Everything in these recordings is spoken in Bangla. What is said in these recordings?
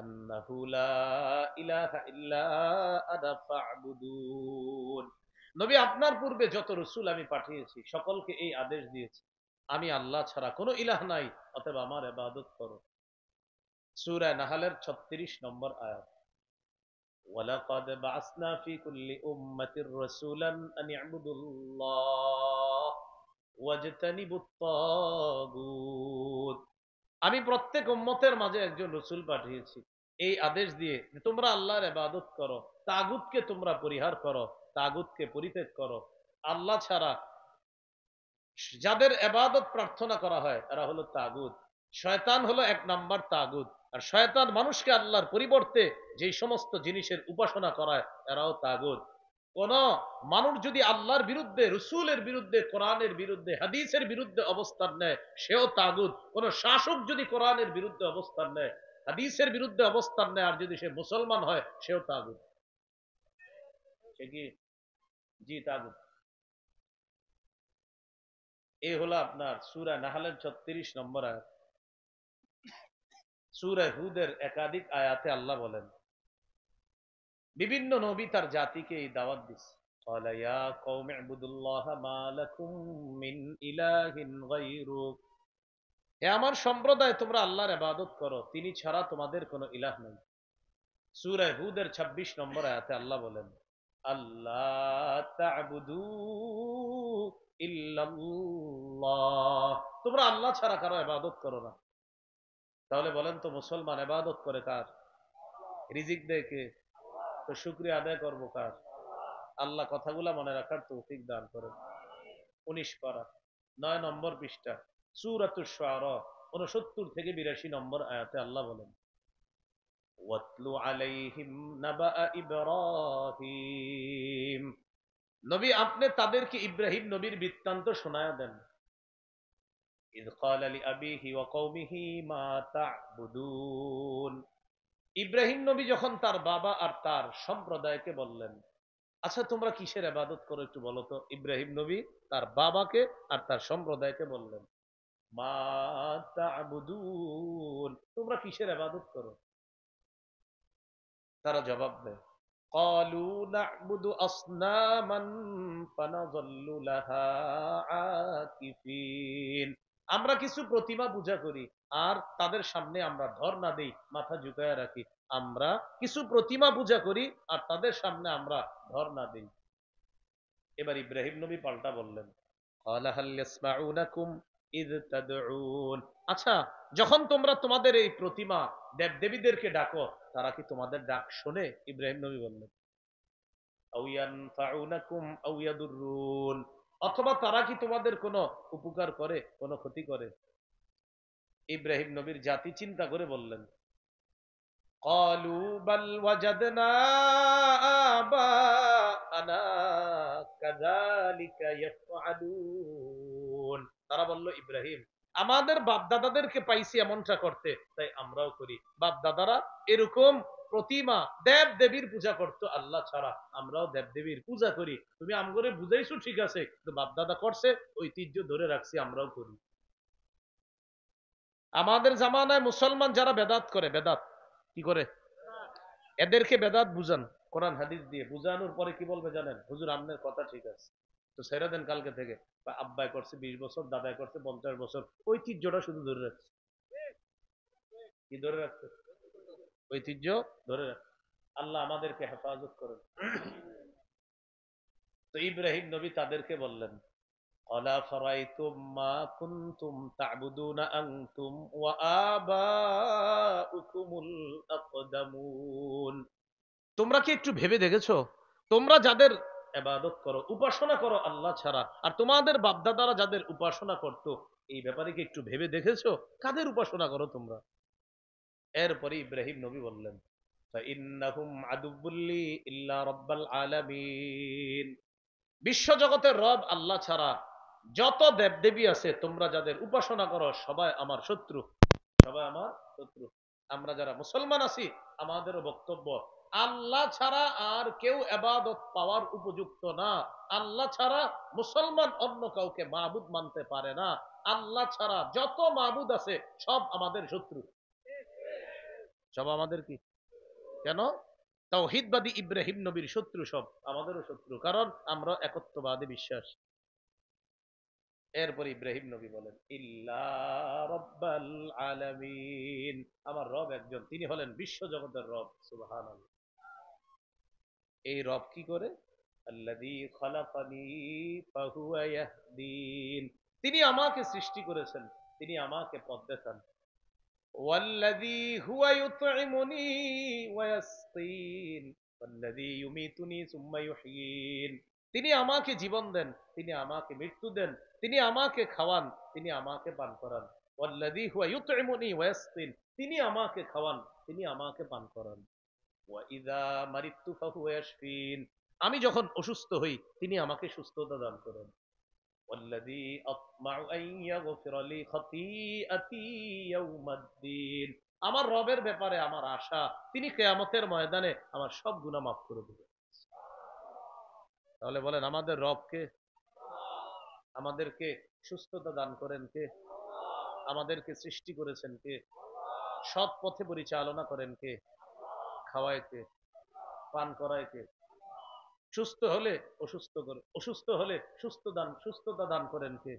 আন্নাহু লা ইলাহা ইল্লা আনা ফা'বুদুন। নবী, আপনার পূর্বে যত রাসূল আমি পাঠিয়েছি সকলকে এই আদেশ দিয়েছি, আমি আল্লাহ ছাড়া কোনো ইলাহ নাই, অতএব আমার ইবাদত করো। সূরা নাহলের 36 নম্বর আয়াত। ওয়ালাকাদ বা'আসনা ফি কুল্লি উম্মাতির রাসূলান আন ই'বুদুল্লাহ ওয়াজতানিবুত তাগুত। আমি প্রত্যেক উম্মতের মাঝে একজন রসুল পাঠিয়েছি এই আদেশ দিয়ে যে তোমরা আল্লাহর ইবাদত করো, তাগুতকে তোমরা পরিহার করো, তাগুতকে পরিত্যাগ করো। আল্লাহ ছাড়া যাদের ইবাদত প্রার্থনা করা হয় এরা হলো তাগুত। শয়তান হলো এক নাম্বার তাগুত। আর শয়তান মানুষকে আল্লাহর পরিবর্তে যে সমস্ত জিনিসের উপাসনা করায় এরাও তাগুত। কোন মানুষ যদি আল্লাহর বিরুদ্ধে, রসুলের বিরুদ্ধে, কোরআনের বিরুদ্ধে, হাদিসের বিরুদ্ধে অবস্থান নেয় সেও তাগুত। কোন শাসক যদি কোরআনের বিরুদ্ধে অবস্থান নেয়, হাদিসের বিরুদ্ধে অবস্থান নেয়, আর যদি সে মুসলমান হয় সেও তাগুত। সে কি? জি, তাগুত। এই হলো আপনার সূরা নাহলের 36 নম্বর আয়াত। সূরা হুদের একাধিক আয়াতে আল্লাহ বলেন, বিভিন্ন নবী তার জাতিকে এই দাওয়াত দিচ্ছে। قال يا قوم اعبدوا الله ما لكم من إله غيره। হে আমার সম্প্রদায়, তোমরা আল্লাহর ইবাদত করো, তিনি ছাড়া তোমাদের কোনো ইলাহ নেই। সূরা হুদের 26 নম্বর আয়াতে আল্লাহ বলেন, আল্লাহ তা'বুদু ইল্লাল্লাহ। তোমরা আল্লাহ ছাড়া কারো ইবাদত করো না। তাহলে বলেন তো, মুসলমান ইবাদত করে কার? রিজিক দেয় কে? তো শুকরিয়া আদায় করবো কার? আল্লাহ কথাগুলা মনে রাখার তৌফিক দান করেন। 19 পারা 9 নম্বর পৃষ্ঠা সূরাতুশ শুআরা 69 থেকে 82 নম্বর আয়াতে আল্লাহ বলেন, ওয়াতলু আলাইহিম নাবা ইব্রাহিম। নবী, আপনি তাদেরকে ইব্রাহিম নবীর বৃত্তান্ত শোনায়া দেন। ইয ক্বালা লিআবিহি ওয়া কওমিহি মা তা'বুদুন। ইব্রাহিম নবী যখন তার বাবা আর তার সম্প্রদায়কে বললেন, আচ্ছা তোমরা কিসের ইবাদত করো একটু বলো তো। ইব্রাহিম নবী তার বাবাকে আর তার সম্প্রদায়কে বললেন, মা তা'বুদুন, তোমরা কিসের ইবাদত করো? তারা জবাব দেয়, ক্বালু না'বুদু আসনামান ফানাযাল্লু লাহা আকিফিন। আমরা কিছু প্রতিমা পূজা করি আর তাদের সামনে আমরা ধর্ণা দেই, মাথা ঝুঁকায় রাখি। আমরা কিছু প্রতিমা পূজা করি আর তাদের সামনে আমরা ধর্ণা দেই। এবার ইব্রাহিম নবী পাল্টা বললেন, ক্বালা হাল ইয়াসমাউনাকুম ইয তাদউন। আচ্ছা, যখন তোমরা তোমাদের এই প্রতিমা দেবদেবীদেরকে ডাকো, তারা কি তোমাদের ডাক শোনে? ইব্রাহিম নবী বললেন, আও ইয়ানফাউনাকুম আও ইয়াদুররুন, অথবা তারা কি তোমাদের কোনো উপকার করে, কোনো ক্ষতি করে? ইব্রাহিম নবীর জাতি চিন্তা করে বললেন, ক্বালু বাল ওয়াজাদনা আবাআনা কাযালিকা ইয়াফআলুন। তারা বলল, ইব্রাহিম, আমাদের বাপ দাদাদেরকে পাইছি এমনটা করতে, তাই আমরাও করি। বাপ দাদারা এরকম প্রতিমা দেব দেবীর পূজা করতো আল্লাহ ছাড়া, আমরাও দেব দেবীর পূজা করি। তুমি আমগরে বুঝাইছো ঠিক আছে, কিন্তু বাপ দাদা করছে, ঐতিহ্য ধরে রাখছি, আমরাও করি। আমাদের জামানায় মুসলমান যারা বেদাত করে, বেদাত কি করে? এদেরকে বেদাত বুঝান কোরআন হাদিস দিয়ে। বুঝানোর পরে কি বলবে জানেন? হুজুর আপনার কথা ঠিক আছে, তো ছেড়ে দেন কালকে থেকে। আব্বাই করছে 20 বছর, দাদাই করছে 50 বছর, ঐতিহ্যটা শুধু ধরে রাখছে। কি ধরে রাখছে? ঐতিহ্য ধরে রাখছে। আল্লাহ আমাদেরকে হেফাজত করেন। তো ইব্রাহিম নবী তাদেরকে বললেন, قال فرأيتم ما كنتم تعبدون أنتم وآباؤكم الأقدمون। তোমরা কি একটু ভেবে দেখেছো, তোমরা যাদের ইবাদত করো, উপাসনা করো আল্লাহ ছাড়া, আর তোমাদের বাপদাদারা যাদের উপাসনা করত, এই ব্যাপারে কি একটু ভেবে দেখেছো কাদের উপাসনা করো তোমরা? এরপরে ইব্রাহিম নবী বললেন, فإنهم عدو لي إلا رب العالمين। বিশ্ব জগতের রব আল্লাহ ছাড়া যত দেবদেবী আছে, তোমরা যাদের উপাসনা করো, সবাই আমার শত্রু, সবাই আমার শত্রু। আমরা যারা মুসলমান আছি, আমাদেরও বক্তব্য, আল্লাহ ছাড়া আর কেউ ইবাদত পাওয়ার উপযুক্ত না। আল্লাহ ছাড়া মুসলমান অন্য কাউকে মাবুদ মানতে পারে না। আল্লাহ ছাড়া যত মাবুদ আছে সব আমাদের শত্রু, সব আমাদের কি? কেন? তাওহীদবাদী ইব্রাহিম নবীর শত্রু সব আমাদেরও শত্রু, কারণ আমরা একত্ববাদে বিশ্বাস। এরপর ইব্রাহিম নবী বলেন ইল্লা রাব্বাল আলামিন, আমার রব একজন, তিনি হলেন বিশ্ব জগতের রব। সুবহানাল্লাহ। এই রব কি করে? আল্লাযী খালাকানি ফাহুয়া ইয়াহদিন, তিনি আমাকে সৃষ্টি করেছেন, তিনি আমাকে পথ দেখান। ওয়াল্লাযী হুয়া ইউতঈমুনি ওয়া ইয়াসকিন ওয়াল্লাযী ইউমীতুনি সুম্মা ইউহয়িন, তিনি আমাকে জীবন দেন, তিনি আমাকে মৃত্যু দেন, তিনি আমাকে খাওয়ান, তিনি আমাকে পান করান। ওয়াল্লাযী হুয়া ইউতঈমুনি ওয়া ইয়াসকিন, তিনি আমাকে খাওয়ান, তিনি আমাকে পান করান। ওয়া ইযা মারিদতু ফাহুয়া ইয়াশফিন, আমি যখন অসুস্থ হই তিনি আমাকে সুস্থতা দান করেন। والذي أطمع أن يغفر لي خطيئتي يوم الدين, আমার রবের ব্যাপারে আমার আশা তিনি কিয়ামতের ময়দানে আমার সব গুনাহ মাফ করে দিবেন। তাহলে বলেন আমাদের রবকে, আমাদেরকে সুস্থতা দান করেন কে? আমাদেরকে সৃষ্টি করেছেন কে? সৎ পথে পরিচালনা করেন কে? খাওয়ায় কে? পান করায় কে? সুস্থ হলে অসুস্থ করে, অসুস্থ হলে সুস্থতা দান করেন কে?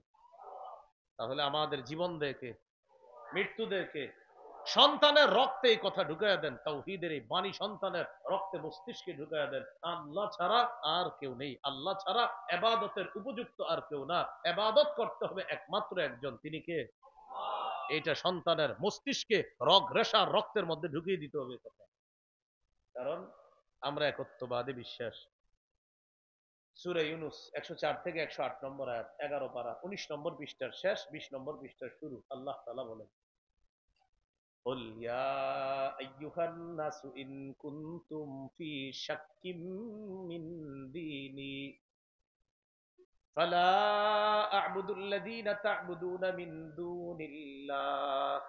তাহলে আমাদের জীবন দেয় কে? মৃত্যু দেয় কে? সন্তানের রক্তে এই কথা ঢুকাইয়া দেন, তাওহীদের এই বাণী সন্তানের রক্তে মস্তিষ্কে ঢুকাইয়া দেন। আল্লাহ ছাড়া আর কেউ নেই, আল্লাহ ছাড়া ইবাদতের উপযুক্ত আর কেউ না, ইবাদত করতে হবে একমাত্র একজন, তিনি কে? এইটা সন্তানের মস্তিষ্কে রগ রেশা রক্তের মধ্যে ঢুকিয়ে দিতে হবে কথা। কারণ আমরা একত্ববাদে বিশ্বাস। সূরা ইউনূস 104 থেকে 108 নম্বর আয়াত, 11 পারা 19 নম্বর পৃষ্ঠার শেষ, 20 নম্বর পৃষ্ঠার শুরু। আল্লাহ তাআলা বলেন قل يا أيها الناس إن كنتم في شك من ديني فلا أعبد الذين تعبدون من دون الله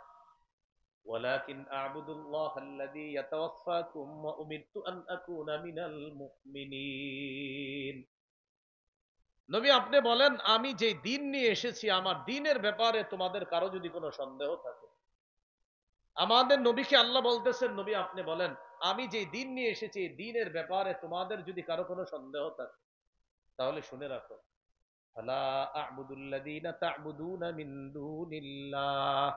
ولكن أعبد الله الذي يتوفاكم وأمرت أن أكون من المؤمنين। নবী আপনি বলেন আমি যে দিন নিয়ে এসেছি আমার দিনের ব্যাপারে তোমাদের কারো যদি কোনো সন্দেহ থাকে, আমাদের নবীকে আল্লাহ বলতেছেন নবী আপনি বলেন আমি যে দিন নিয়ে এসেছি দিনের ব্যাপারে তোমাদের যদি কারো কোনো সন্দেহ থাকে তাহলে শুনে রাখো, ফালা আ'বুদুল্লাযীনা তা'বুদুনা মিন দুনিল্লাহ,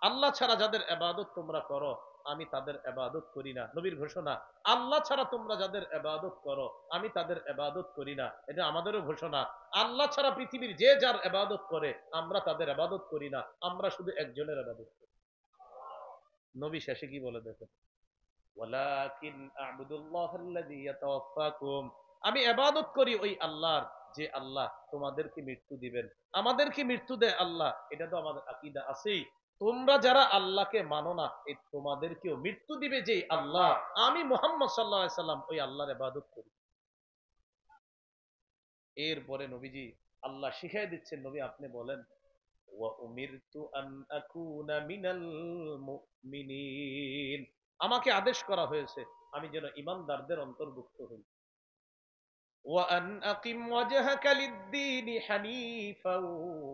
আল্লাহ ছাড়া যাদের ইবাদত তোমরা করো আমি তাদের ইবাদত করি না। নবীর ঘোষণা, আল্লাহ ছাড়া তোমরা যাদের ইবাদত করো আমি তাদের ইবাদত করি না। এটা আমাদেরও ঘোষণা, আল্লাহ ছাড়া পৃথিবীর যে যার ইবাদত করে আমরা তাদের ইবাদত করি না, আমরা শুধু একজনের ইবাদত করি। নবী শেষে কি বলে দেখেন, ওয়ালাকিন আ'বুদুল্লাহাল্লাযী ইয়াতাওয়াফাকুম, আমি ইবাদত করি ওই আল্লাহর যে আল্লাহ তোমাদেরকে মৃত্যু দিবেন। আমাদেরকে মৃত্যু দেয় আল্লাহ, এটা তো আমাদের আকীদা আছেই। তোমরা যারা আল্লাহকে মানো না এই তোমাদেরকেও মৃত্যু দিবে যে আল্লাহ, আমি মুহাম্মদ সাল্লাল্লাহু আলাইহি সাল্লাম ওই আল্লাহর ইবাদত করি। এরপরে নবীজি আল্লাহ শিখিয়ে দিচ্ছেন নবী আপনি বলেন ওয়া উমিরতু আন আকুনা মিনাল মুমিনিন, আমাকে আদেশ করা হয়েছে আমি যেন ঈমানদারদের অন্তর্ভুক্ত হই। ওয়া আন আকিম ওয়াজহাকা লিদ-দীন হানিফাও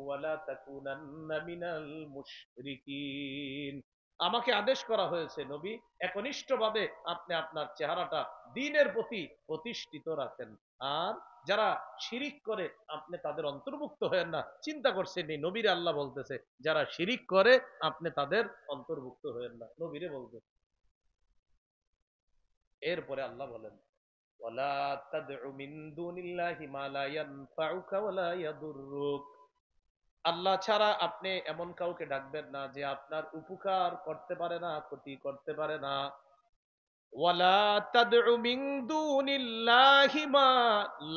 ওয়া লা তাকুনান্না মিনাল মুশরিকিন, আমাকে আদেশ করা হয়েছে নবী একনিষ্ঠভাবে আপনি আপনার চেহারাটা দ্বীনের প্রতি প্রতিষ্ঠিত রাখেন, আর যারা শিরিক করে আপনি তাদের অন্তর্ভুক্ত হয়েন না। চিন্তা করছেন এই নবীরে আল্লাহ বলতেছে যারা শিরিক করে আপনি তাদের অন্তর্ভুক্ত হয়েন না, নবীরে বলতে। এরপরে আল্লাহ বলেন ওয়ালা তাদউ মিন দুনিল্লাহি মা লা ইয়ানফাউকা ওয়া লা ইয়াদুররুক, আল্লাহ ছাড়া আপনি এমন কাউকে ডাকবেন না যে আপনার উপকার করতে পারে না ক্ষতি করতে পারে না। ওয়ালা তাদউ মিন দুনিল্লাহি মা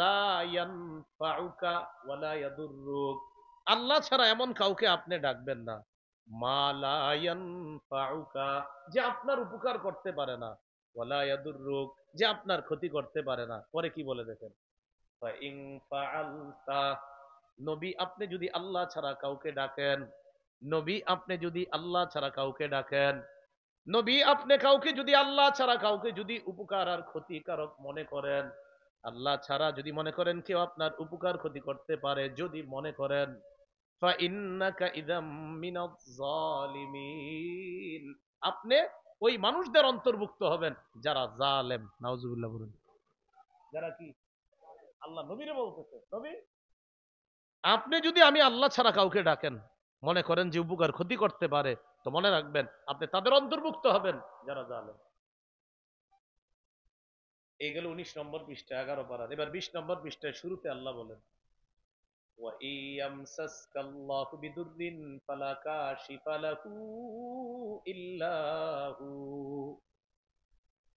লা ইয়ানফাউকা ওয়া লা ইয়াদুররুক, আল্লাহ ছাড়া এমন কাউকে আপনি ডাকবেন না মা লা ইয়ানফাউকা, যে আপনার উপকার করতে পারে না, ওয়া লা ইয়াদুররুক, যে আপনার ক্ষতি করতে পারে না। পরে কি বলে দেখেন, ফা ইন ফাআলতা, নবী আপনি যদি আল্লাহ ছাড়া কাউকে ডাকেন, নবী আপনি যদি আল্লাহ ছাড়া কাউকে ডাকেন, নবী আপনি কাউকে যদি আল্লাহ ছাড়া কাউকে যদি উপকার আর ক্ষতিকারক মনে করেন, আল্লাহ ছাড়া যদি মনে করেন কেউ আপনার উপকার ক্ষতি করতে পারে, যদি মনে করেন ফাইন্নাকা ইযাম মিনাজ জালিমিন, আপনি ওই মানুষদের অন্তর্ভুক্ত হবেন যারা জালেম। নাউজুবিল্লাহ বলুন। যারা কি? আল্লাহ নবীরে বলতেছে, নবী আপনি যদি আমি আল্লাহ ছাড়া কাউকে ডাকেন, মনে করেন যে উপকার ক্ষতি করতে পারে, তো মনে রাখবেন আপনি তাদের অন্তর্ভুক্ত হবেন যারা জালেম। এই গেল 19 নম্বর পৃষ্ঠা, 11 পারার। এবার 20 নম্বর পৃষ্ঠায় শুরুতে আল্লাহ বলেন,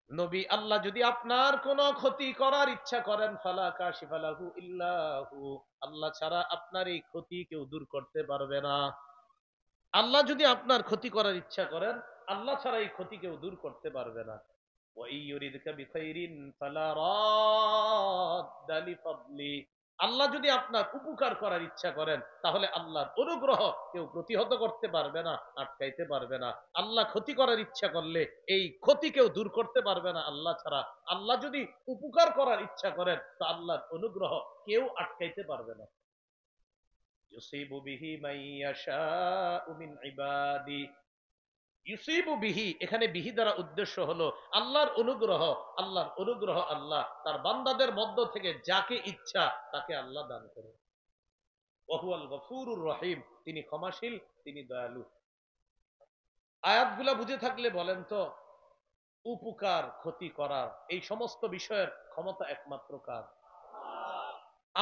নবী আল্লাহ যদি আপনার কোন ক্ষতি করার ইচ্ছা করেন, ফালা কাশিফা লাহু ইল্লাহু, আল্লাহ ছাড়া আপনার এই ক্ষতি কেউ দূর করতে পারবে না। আল্লাহ যদি আপনার ক্ষতি করার ইচ্ছা করেন, আল্লাহ ছাড়া এই ক্ষতি কেউ দূর করতে পারবে না। আল্লাহ যদি আপনার উপকার করার ইচ্ছা করেন, তাহলে আল্লাহর অনুগ্রহ কেউ প্রতিহত করতে পারবে না, আটকাইতে পারবে না। আল্লাহ ক্ষতি করার ইচ্ছা করলে এই ক্ষতি কেউ দূর করতে পারবে না আল্লাহ ছাড়া। আল্লাহ যদি উপকার করার ইচ্ছা করেন, তো আল্লাহর অনুগ্রহ কেউ আটকাইতে পারবে না। ইউসিবু বিহি মান ইয়াশাউ মিন ইবাদি, ইউসিবু বিহি, এখানে বিহি দ্বারা উদ্দেশ্য হলো আল্লাহর অনুগ্রহ। আল্লাহর অনুগ্রহ আল্লাহ তার বান্দাদের মধ্য থেকে যাকে ইচ্ছা তাকে আল্লাহ দান করেন। ওয়াহুয়াল গফুরুর রহিম, তিনি ক্ষমাশীল, তিনি দয়ালু। আয়াতগুলা বুঝে থাকলে বলেন তো, উপকার ক্ষতি করার এই সমস্ত বিষয়ের ক্ষমতা একমাত্র কার?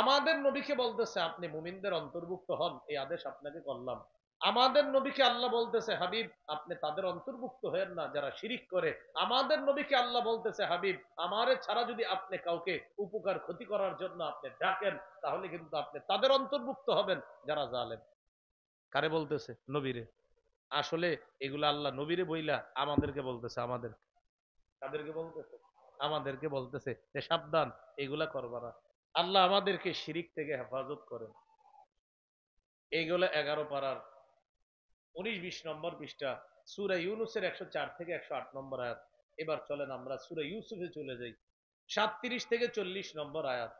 আমাদের নবীকে বলতেছে আপনি মুমিনদের অন্তর্ভুক্ত হন, এই আদেশ আপনাকে করলাম। আমাদের নবীকে আল্লাহ বলতেছে হাবিব আপনি তাদের অন্তর্ভুক্ত হয়েন না যারা শিরিক করে। আমাদের নবীকে আল্লাহ বলতেছে হাবিব আমারে ছাড়া যদি আপনি কাউকে উপকার ক্ষতি করার জন্য আপনি ডাকেন, তাহলে কিন্তু আপনি তাদের অন্তর্ভুক্ত হবেন যারা জালেম। কারে বলতেছে? নবীরে। আসলে এগুলা আল্লাহ নবীরে বইলা আমাদেরকে বলতেছে। আমাদের তাদেরকে বলতেছে, আমাদেরকে বলতেছে যে সাবধান, এগুলা করবা না। আল্লাহ আমাদেরকে শিরিক থেকে হেফাজত করেন। এইগুলো 11 পারার 19-20 নম্বর পৃষ্ঠা, সূরা ইউনূসের 104 থেকে 108 নম্বর আয়াত। এবার চলেন আমরা সূরা ইউসুফে চলে যাই, 37 থেকে 40 নম্বর আয়াত।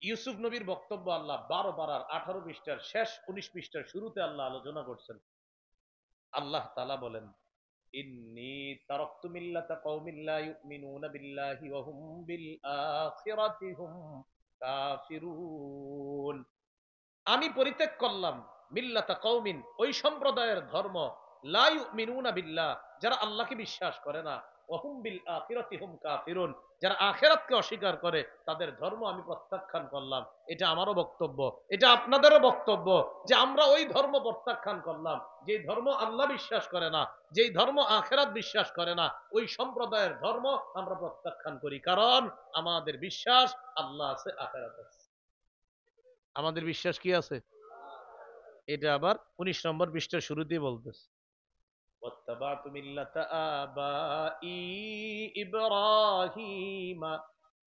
ইউসুফ নবীর বক্তব্য আল্লাহ 12 পারার 18 পৃষ্ঠার শেষ 19 পৃষ্ঠার শুরুতে আল্লাহ আলোচনা করছেন। আল্লাহ তাআলা বলেন, ইন্নী তারাকতু মিল্লাতা কওমিন লা ইউমিনুনা বিল্লাহি ওয়া হুম বিল আখিরাতি হুম কাফিরুন। আমি পরিত্যাগ করলাম মিল্লাতা কওমিন, ওই সম্প্রদায়ের ধর্ম, লা ইউমিনুনা বিল্লাহ, যারা আল্লাহকে বিশ্বাস করে না, ওয়া হুম বিল আখিরাতি হুম কাফিরুন, যারা আখিরাতকে অস্বীকার করে, তাদের ধর্ম আমি প্রত্যাখ্যান করলাম। এটা আমারও বক্তব্য, এটা আপনাদেরও বক্তব্য, যে আমরা ওই ধর্ম প্রত্যাখ্যান করলাম যে ধর্ম আল্লাহ বিশ্বাস করে না, যেই ধর্ম আখিরাত বিশ্বাস করে না, ওই সম্প্রদায়ের ধর্ম আমরা প্রত্যাখ্যান করি। কারণ আমাদের বিশ্বাস আল্লাহ আছে, আখিরাত আছে। আমাদের বিশ্বাস কি আছে? এটা আবার 19 নম্বর পৃষ্ঠার শুরুতেই বলতেছে, ওয়াত্তাবাতু মিল্লাতা আবাই ইব্রাহিমা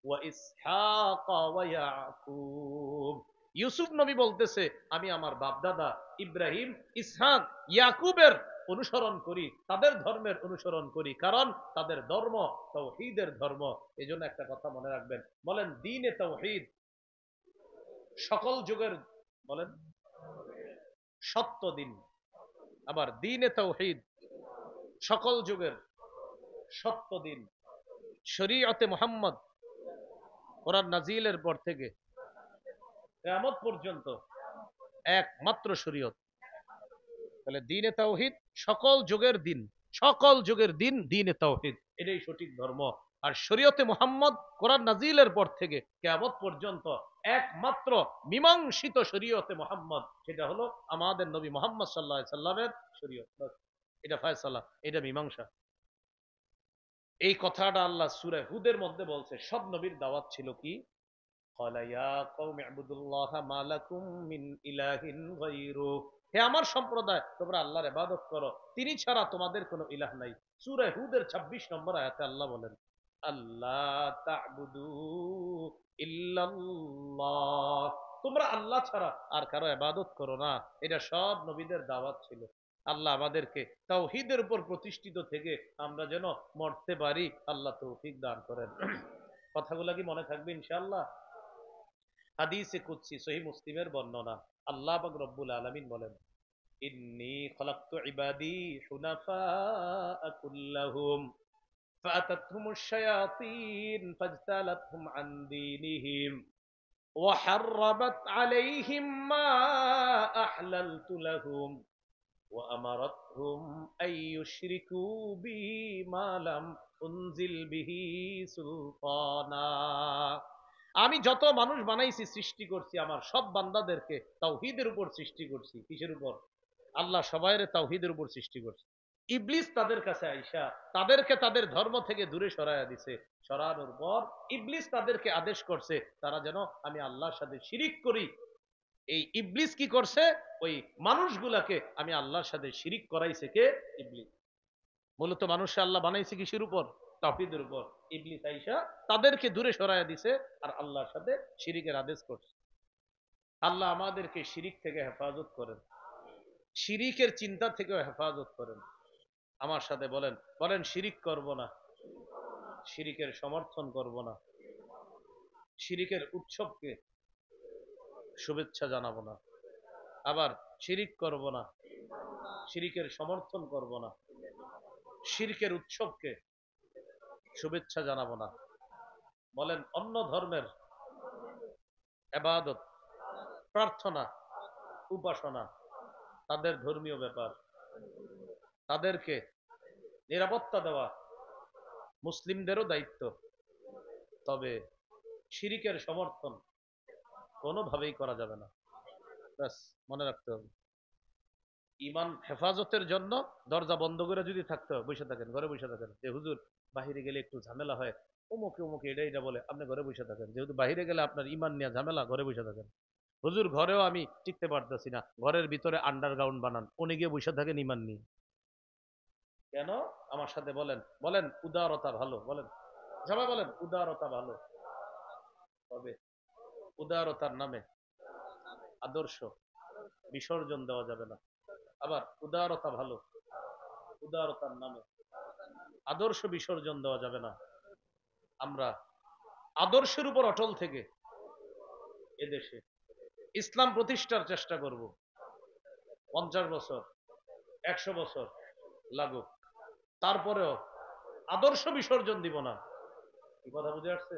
ওয়া ইসহাকা ওয়া ইয়াকুব। ইউসুফ নবী বলতেছে আমি আমার বাপদাদা ইব্রাহিম, ইসহাক, ইয়াকুবের অনুসরণ করি, তাদের ধর্মের অনুসরণ করি, কারণ তাদের ধর্ম তাওহীদের ধর্ম। এজন্য একটা কথা মনে রাখবেন, বলেন দ্বীনে তাওহীদ সকল যুগের, বলেন সত্য দিন। আবার দ্বীনে তাওহীদ সকল যুগের সত্য দিন। শরীয়তে মুহাম্মদ কোরআন নাজিলের পর থেকে কিয়ামত পর্যন্ত একমাত্র শরীয়ত। তাহলে দ্বীনে তাওহীদ সকল যুগের দিন, সকল যুগের দিন দ্বীনে তাওহীদ, এটাই সঠিক ধর্ম। আর শরীয়তে মুহাম্মদ কোরআন নাজিলের পর থেকে কিয়ামত পর্যন্ত একমাত্র মীমাংসিত শরীয়তে মুহাম্মদ, সেটা হলো আমাদের নবী মুহাম্মদ সাল্লাল্লাহু আলাইহি সাল্লামের শরীয়ত। এটা ফয়সালা, এটা মীমাংসা। এই কথাটা আল্লাহ সূরা হুদের মধ্যে বলছে। সব নবীর দাওয়াত ছিল কি? ক্বালা ইয়া কওমি ইবুদুল্লাহা মা লাকুম মিন ইলাহিন গায়রু, হে আমার সম্প্রদায় তোমরা আল্লাহর ইবাদত করো, তিনি ছাড়া তোমাদের কোনো ইলাহ নাই। সূরা হুদের 26 নম্বর আয়াতে আল্লাহ বলেন, আল্লাহ তা'বুদু ইল্লাল্লাহ, তোমরা আল্লাহ ছাড়া আর কারো ইবাদত করো না। এটা সব নবীদের দাওয়াত ছিল। আল্লাহ আমাদেরকে তাওহীদের উপর প্রতিষ্ঠিত থেকে আমরা যেন মরতে পারি, আল্লাহ তৌফিক দান করেন। কথাগুলো কি মনে থাকবে ইনশাআল্লাহ? হাদিসে কুদসি সহিহ মুসলিমের বর্ণনা, আল্লাহ পাক রব্বুল আলামিন বলেন, ইন্নী খলাকতু ইবাদি হুনাফা কুল্লাহুম ফাআতাতহুমুশ শায়াতিন ফাজতালাতহুম আন দীনিহিম وحرمت عليهم ما أحللت لهم وأمرتهم أن يشركوا بي ما لم أنزل به سلطانا আমি যত মানুষ বানাইছি সৃষ্টি করছি আমার সব বান্দাদেরকে তাওহীদের উপর সৃষ্টি করছি কিসের উপর আল্লাহ সবাইরে তাওহীদের উপর সৃষ্টি করছে ইবলিস তাদের কাছে আইসা তাদেরকে তাদের ধর্ম থেকে দূরে সরাইয়া দিছে সরানোর পর ইবলিস তাদেরকে আদেশ করছে তারা যেন আমি আল্লাহর সাথে শিরিক করি এই ইবলিস কি করছে ওই মানুষগুলাকে আমি আল্লাহর সাথে শিরিক করাইছে কে ইবলিস মূলত মানুষ আল্লাহ বানাইছে কিসের উপর তাওহীদের উপর ইবলিস আইসা তাদেরকে দূরে সরাইয়া দিছে আর আল্লাহর সাথে শিরিকের আদেশ করছে আল্লাহ আমাদেরকে শিরিক থেকে হেফাজত করেন শিরিকের চিন্তা থেকেও হেফাজত করেন আমার সাথে বলেন বলেন শিরিক করব না শিরিকের সমর্থন করব না শিরিকের উৎসবকে শুভেচ্ছা জানাবো না আবার শিরিক করব না শিরিকের সমর্থন করব না শিরকের উৎসবকে শুভেচ্ছা জানাবো না বলেন অন্য ধর্মের ইবাদত প্রার্থনা উপাসনা তাদের ধর্মীয় ব্যাপার তাদেরকে নিরাপত্তা দেওয়া মুসলিমদেরও দায়িত্ব তবে শিরিকের সমর্থন কোনোভাবেই করা যাবে না ব্যাস মনে রাখতে হবে ইমান হেফাজতের জন্য দরজা বন্ধ করে যদি থাকতে হয় বসে থাকেন ঘরে বসে থাকেন যে হুজুর বাহিরে গেলে একটু ঝামেলা হয় অমুকে অমুকে এটা এটা বলে আপনি ঘরে বসে থাকেন যেহেতু বাহিরে গেলে আপনার ইমান নিয়ে ঝামেলা ঘরে বসে থাকেন হুজুর ঘরেও আমি টিকতে পারতেছি না ঘরের ভিতরে আন্ডারগ্রাউন্ড বানান উনি গিয়ে বসে থাকেন ইমান নিয়ে কেন আমার সাথে বলেন বলেন উদারতা ভালো বলেন সবাই বলেন উদারতা ভালো তবে উদারতার নামে আদর্শ বিসর্জন দেওয়া যাবে না আবার উদারতা ভালো উদারতার নামে আদর্শ বিসর্জন দেওয়া যাবে না আমরা আদর্শের উপর অটল থেকে এদেশে ইসলাম প্রতিষ্ঠার চেষ্টা করব 50 বছর 100 বছর লাগুক তারপরেও আদর্শ বিসর্জন দিব না কি কথা বুঝে আসছে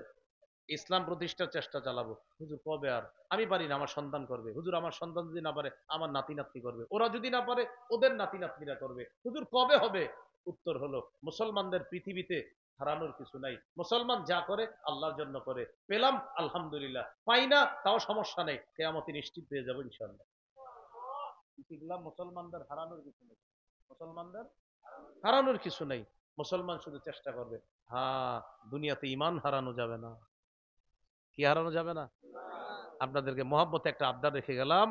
ইসলাম প্রতিষ্ঠার চেষ্টা চালাবো হুজুর কবে আর আমি পারি না আমার সন্তান করবে হুজুর আমার সন্তান যদি না পারে আমার নাতি নাতনি করবে ওরা যদি না পারে ওদের নাতি নাতনিরা করবে হুজুর কবে হবে উত্তর হলো মুসলমানদের পৃথিবীতে হারানোর কিছু নাই মুসলমান যা করে আল্লাহর জন্য করে পেলাম আলহামদুলিল্লাহ পাই না তাও সমস্যা নেই কিয়ামতে নিশ্চিত হয়ে যাবো ইনশাআল্লাহ শিখলাম মুসলমানদের হারানোর কিছু নেই মুসলমানদের হারানোর কিছু নেই মুসলমান শুধু চেষ্টা করবে হ্যাঁ দুনিয়াতে ইমান হারানো যাবে না কি হারানো যাবে না আপনাদেরকে মহব্বতে একটা আবদার রেখে গেলাম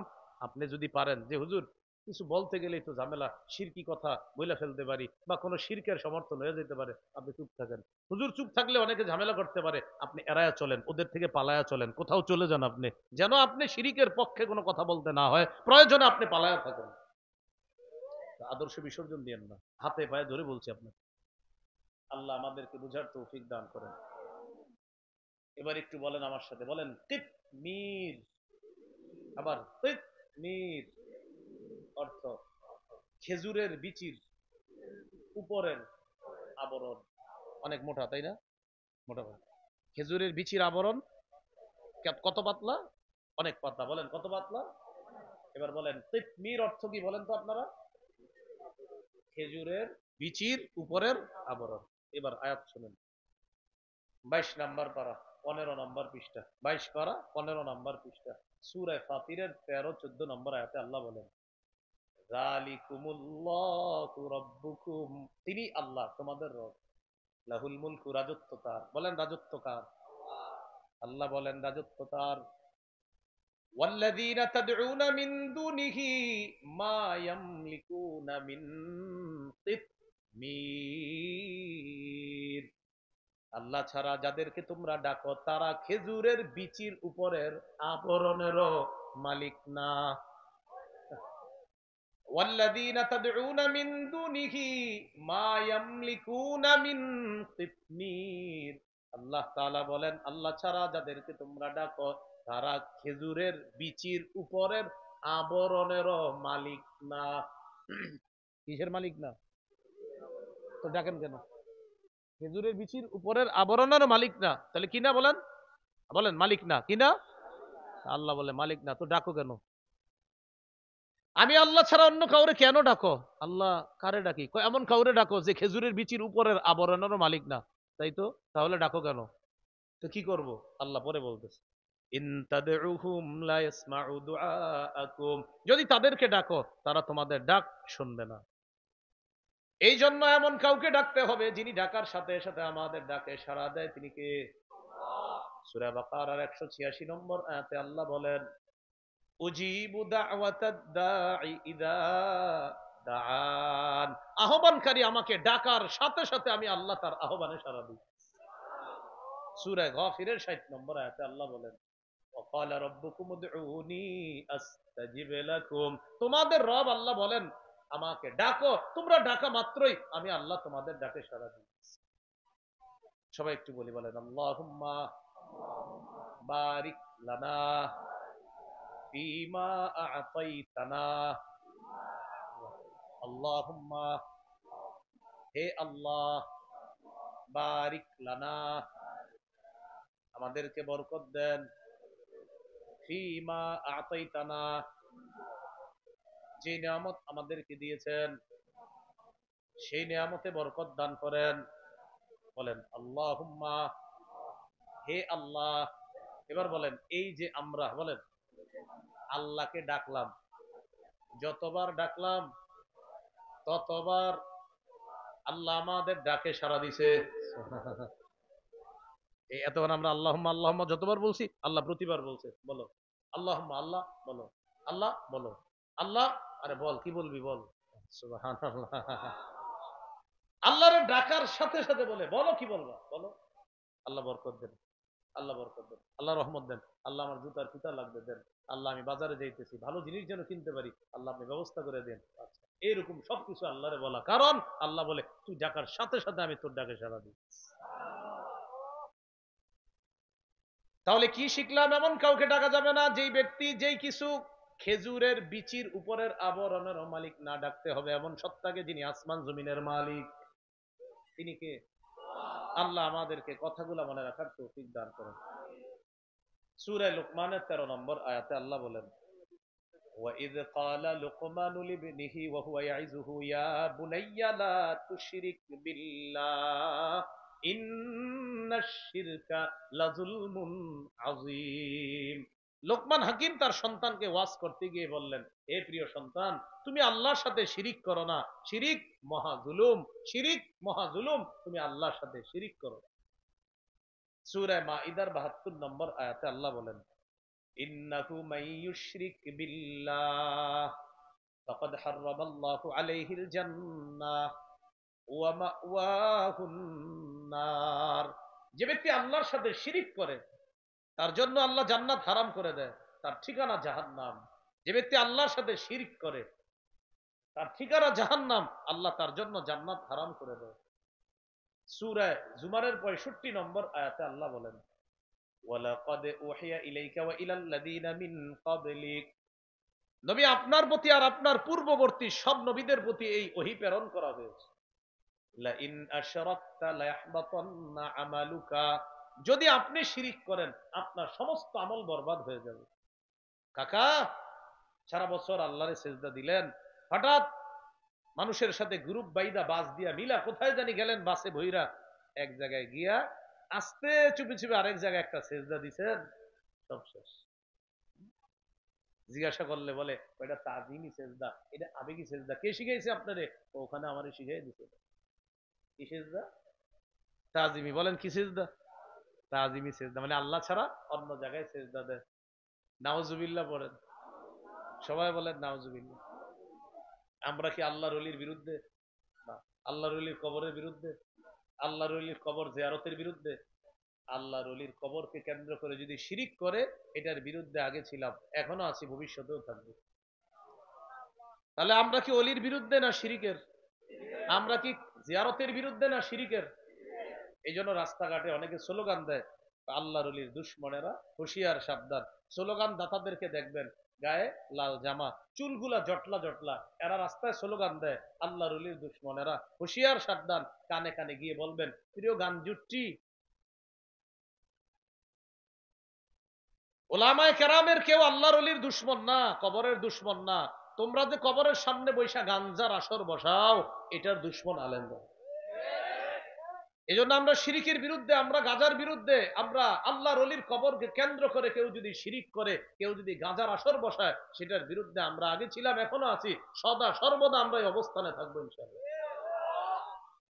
আপনি যদি পারেন যে হুজুর কিছু বলতে গেলেই তো ঝামেলা শিরকি কথা বইলা ফেলতে পারি বা কোনো শিরকের সমর্থন হয়ে যেতে পারে আপনি চুপ থাকেন হুজুর চুপ থাকলে অনেকে ঝামেলা করতে পারে আপনি এড়ায়া চলেন ওদের থেকে পালায়া চলেন কোথাও চলে যান আপনি যেন আপনি শিরিকের পক্ষে কোনো কথা বলতে না হয় প্রয়োজনে আপনি পালায়া থাকেন আদর্শ বিসর্জন দিয়েন না হাতে পায়ে ধরে বলছি আপনার আল্লাহ আমাদেরকে বুঝার তৌফিক দান করেন এবার একটু বলেন আমার সাথে বলেন তিতমির আবার তিতমির অর্থ খেজুরের বিচির উপরের আবরণ অনেক মোটা তাই না মোটা খেজুরের বিচির আবরণ কত পাতলা অনেক পাতলা বলেন কত পাতলা এবার বলেন তিতমির অর্থ কি বলেন তো আপনারা খেজুরের বিচির উপরের আবরণ এবার আয়াত শুনেন 22 নাম্বার পারা 15 নম্বর পৃষ্ঠা 22 পারা 15 নম্বর পৃষ্ঠা সূরা ফাতিরের 13-14 নম্বর আয়াতে আল্লাহ বলেন যালিকুমুল্লাহু রাব্বুকুম তিনি আল্লাহ তোমাদের রব লাহুল মুলকু রাজত্ব তার বলেন রাজত্ব কার আল্লাহ বলেন রাজত্ব তার ওয়াল্লাযীনা তাদউনা মিন দুনিহি মা ইয়ামলিকুনা মিন কিতমির আল্লাহ ছাড়া যাদেরকে তোমরা ডাকো তারা খেজুরের বিচির উপরের আবরণেরও মালিক না ওয়াল্লাযীনা তাদউনা মিন দুনিহি মা ইয়ামলিকুনা মিন কিতমির আল্লাহ তাআলা বলেন আল্লাহ ছাড়া যাদেরকে তোমরা ডাকো তারা খেজুরের বিচির উপরের আবরণেরও মালিক না। কিসের মালিক না? তো ডাকেন কেন? খেজুরের বিচির উপরের আবরণেরও মালিক না, তাহলে কি না বলেন? বলেন মালিক না, কি না? আল্লাহ বলে মালিক না, তো ডাকো কেন? আমি আল্লাহ ছাড়া অন্য কাউরে কেন ডাকো? আল্লাহ কারে ডাকি? এমন কাউরে ডাকো যে খেজুরের বিচির উপরের আবরণেরও মালিক না, তাই তো, তাহলে ডাকো কেন? তো কি করব? আল্লাহ পরে বলতেছে, ইন তাদউহুম লা ইয়াসমাউ দুআআকুম, যদি তাদেরকে ডাকো তারা তোমাদের ডাক শুনবে না। এই জন্য এমন কাউকে ডাকতে হবে যিনি ডাকার সাথে সাথে আমাদের ডাকে সাড়া দেয়। তিনি কে? সূরা বাকারার 186 নম্বর আয়াতে আল্লাহ বলেন, উজিবু দাওয়াতাদ দাঈ ইযা দাআন, আহ্বানকারী আমাকে ডাকার সাথে সাথে আমি আল্লাহ তার আহ্বানে সাড়া দিই। সূরা গাফিরের 60 নম্বর আয়াতে আল্লাহ বলেন, ওয়াকালা রাব্বুকুম উদউনি আস্তাজিব লাকুম, তোমাদের রব আল্লাহ বলেন আমাকে ডাকো, তোমরা ডাকা মাত্রই আমি আল্লাহ তোমাদের ডাকে সাড়া দিই। সবাই একটু বলি, বলেন আল্লাহুম্মা বারিক লানা ফিমা আ'তাইতানা, আল্লাহুম্মা, হে আল্লাহ, বারিক লানা, আমাদেরকে বরকত দেন, ফিমা আ'তাইতানা, যে নিয়ামত আমাদেরকে দিয়েছেন সেই নিয়ামতে বরকত দান করেন। বলেন আল্লাহুম্মা, হে আল্লাহ। এবার বলেন, এই যে আমরা বলেন আল্লাহকে ডাকলাম, যতবার ডাকলাম ততবার আল্লাহ আমাদের ডাকে সাড়া দিছে। এই এতবার আমরা আল্লাহুম্মা আল্লাহুম্মা যতবার বলছি আল্লাহ প্রতিবার বলছে, বলো আল্লাহুম্মা, আল্লাহ বলো, আল্লাহ বলো, আল্লাহ। আরে বল, কি বলবি বল। সুবহানাল্লাহ। আল্লাহর ডাকার সাথে সাথে বলে বলো, কি বলবা বলো। আল্লাহ বরকত দেন, আল্লাহ বরকত দেন, আল্লাহ রহমত দেন, আল্লাহ আমার জুতার ফিতা লাগবে দেন, আল্লাহ আমি বাজারে যাইতেছি ভালো জিনিস যেন কিনতে পারি, আল্লাহ আপনি ব্যবস্থা করে দেন। আচ্ছা, এইরকম সবকিছু আল্লাহরে বলা, কারণ আল্লাহ বলে তুই ডাকার সাথে সাথে আমি তোর ডাকে সাড়া দিই। তাহলে কি শিখলাম? এমন কাউকে ডাকা যাবে না যেই ব্যক্তি যেই কিছু খেজুরের বিচির উপরের আবরণের মালিক না, ডাকতে হবে এমন সত্তাকে যিনি আসমান জমিনের মালিক। তিনি কে? আল্লাহ আমাদেরকে কথাগুলো মনে রাখার তৌফিক দান করেন। সূরা লুকমানের 13 নম্বর আয়াতে আল্লাহ বলেন, وَإِذْ قَالَ لُقْمَانُ لِابْنِهِ وَهُوَ يَعِظُهُ يَا بُنَيَّ لَا تُشْرِكْ بِاللَّهِ إِنَّ الشِّرْكَ لَظُلْمٌ عَظِيمٌ। লোকমান হাকিম তার সন্তানকে ওয়াজ করতে গিয়ে বললেন, হে প্রিয় সন্তান, তুমি আল্লাহর সাথে শিরিক করো না, শিরিক মহা জুলুম, শিরিক মহা জুলুম, তুমি আল্লাহর সাথে শিরিক করো। সূরা মাইদার 72 নম্বর আয়াতে আল্লাহ বলেন, ইন্নাহু মান ইউশরিক বিল্লাহ ফাকাদ হারামাল্লাহু আলাইহিল জান্নাহ ওয়া মাওয়াহুন নার। যে ব্যক্তি আল্লাহর সাথে শিরিক করে তার জন্য আল্লাহ জান্নাত হারাম করে দেয়, তার ঠিকানা জাহান্নাম। যে ব্যক্তি আল্লাহর সাথে শিরিক করে তার ঠিকানা জাহান্নাম, আল্লাহ তার জন্য জান্নাত হারাম করে দেয়। সূরা জুমারের 65 নম্বর আয়াতে আল্লাহ বলেন, ওয়ালাকাদ উহিয়া ইলাইকা ওয়া ইলাল লাযিনা মিন ক্বাবলিক, নবী আপনার প্রতি আর আপনার পূর্ববর্তী সব নবীদের প্রতি এই ওহী প্রেরণ করা হয়েছে, লা ইন আশরাকতা লা ইয়াহবাতান্না আমালুকা, যদি আপনি শিরিক করেন আপনার সমস্ত আমল বরবাদ হয়ে যাবে। কাকা, সারা বছর আল্লাহরে সেজদা দিলেন, হঠাৎ মানুষের সাথে গ্রুপ বাইদা বাস দিয়া মিলা কোথায় জানি গেলেন, বাসে ভইরা এক জায়গায় গিয়া আস্তে চুপি চুপি আরেক জায়গায় একটা সেজদা দিছেন, সব শেষ। জিজ্ঞাসা করলে বলে এটা তাজিমি সেজদা, এটা আবেগী সেজদা। কে শিখাইছে আপনারে? ওখানে আমারে শিখাই দিছে। কি সেজদা? তাজিমি। বলেন কি সেজদা? তাজিমি সেজদা, মানে আল্লাহ ছাড়া অন্য জায়গায় সেজদা দেয়। নাউজুবিল্লাহ পড়েন, সবাই বলেন নাউজুবিল্লাহ। আমরা কি আল্লাহর ওলির বিরুদ্ধে? না। আল্লাহর ওলির কবরের বিরুদ্ধে? আল্লাহর ওলির কবর জিয়ারতের বিরুদ্ধে? আল্লাহর ওলির কবরকে কেন্দ্র করে যদি শিরিক করে, এটার বিরুদ্ধে আগে ছিলাম, এখনো আছি, ভবিষ্যতেও থাকবে। তাহলে আমরা কি অলির বিরুদ্ধে না শিরিকের? আমরা কি জিয়ারতের বিরুদ্ধে না শিরিকের? এই জন্য রাস্তাঘাটে অনেকে স্লোগান দেয়, আল্লাহর অলির দুশ্মনেরা হুঁশিয়ার সাবধান। স্লোগান দাতাদেরকে দেখবেন গায়ে লাল জামা, চুলগুলা জটলা জটলা, এরা রাস্তায় স্লোগান দেয় আল্লাহ রলির দুশ্মন, এরা হুঁশিয়ার সাবধান। কানে কানে গিয়ে বলবেন, প্রিয় গান জুটটি, ওলামায়ে কেরামের কেউ আল্লাহর ওলির দুশ্মন না, কবরের দুশ্মন না। তোমরা যে কবরের সামনে বৈশা গাঞ্জার আসর বসাও, এটার দুশ্মন আলেমরা। এই জন্য আমরা শিরিকের বিরুদ্ধে, আমরা গাজার বিরুদ্ধে। আমরা আল্লাহর ওলির কবরকে কেন্দ্র করে কেউ যদি শিরিক করে, কেউ যদি গাজার আসর বসায়, সেটার বিরুদ্ধে আমরা আগে ছিলাম, এখনো আছি, সদা সর্বদা আমরা এই অবস্থানে থাকবো ইনশাআল্লাহ।